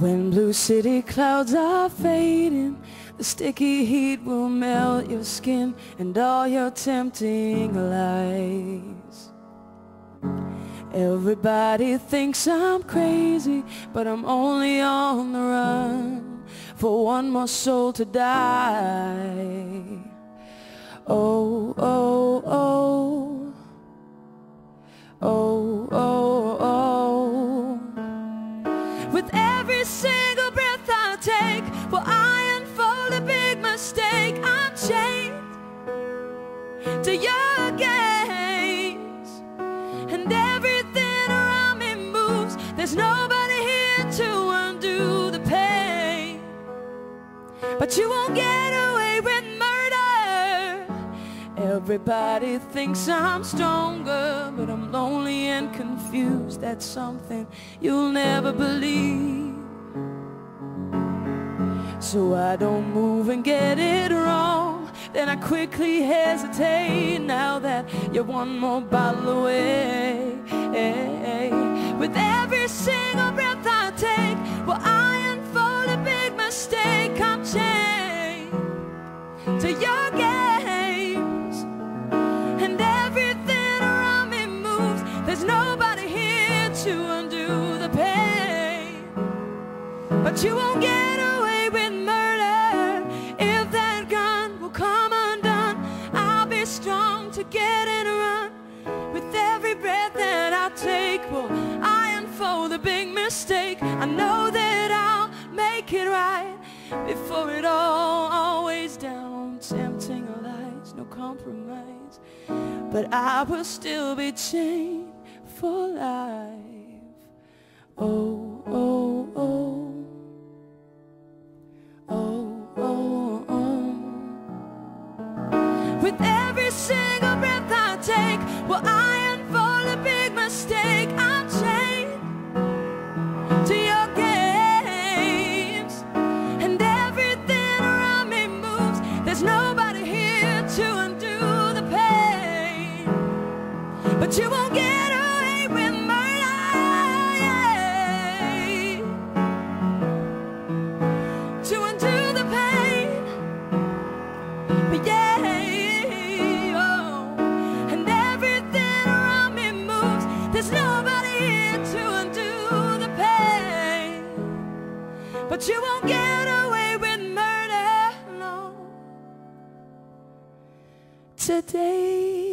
When blue city clouds are fading, the sticky heat will melt your skin and all your tempting lies. Everybody thinks I'm crazy, but I'm only on the run for one more soul to die. Oh, oh, oh, oh, oh, oh. With every single breath I take, well, I unfold a big mistake. I'm chained to your gaze, and everything around me moves. There's nobody here to undo the pain, but you won't get away with murder. Everybody thinks I'm stronger, but I'm lonely and confused. That's something you'll never believe. So I don't move and get it wrong, then I quickly hesitate now that you're one more bottle away. With every single breath I take, well, I unfold a big mistake. I'm chained to your gaze, and everything around me moves. There's nobody here to undo the pain, but you won't get away with murder. If that gun will come undone, I'll be strong to get and run. With every breath that I take, well, I unfold the big mistake. I know that I'll make it right before it all, always down, tempting lies, no compromise, but I will still be chained for life. Oh, oh, oh, oh, oh, oh. With every single breath I take, well, I unfold a big mistake. I'm chained to your games, and everything around me moves. There's nobody here to undo the pain, but you won't get away with murder, yeah. To undo the pain, but yeah, oh. And everything around me moves. There's nobody here to undo the pain, but you won't get away with murder, no. Today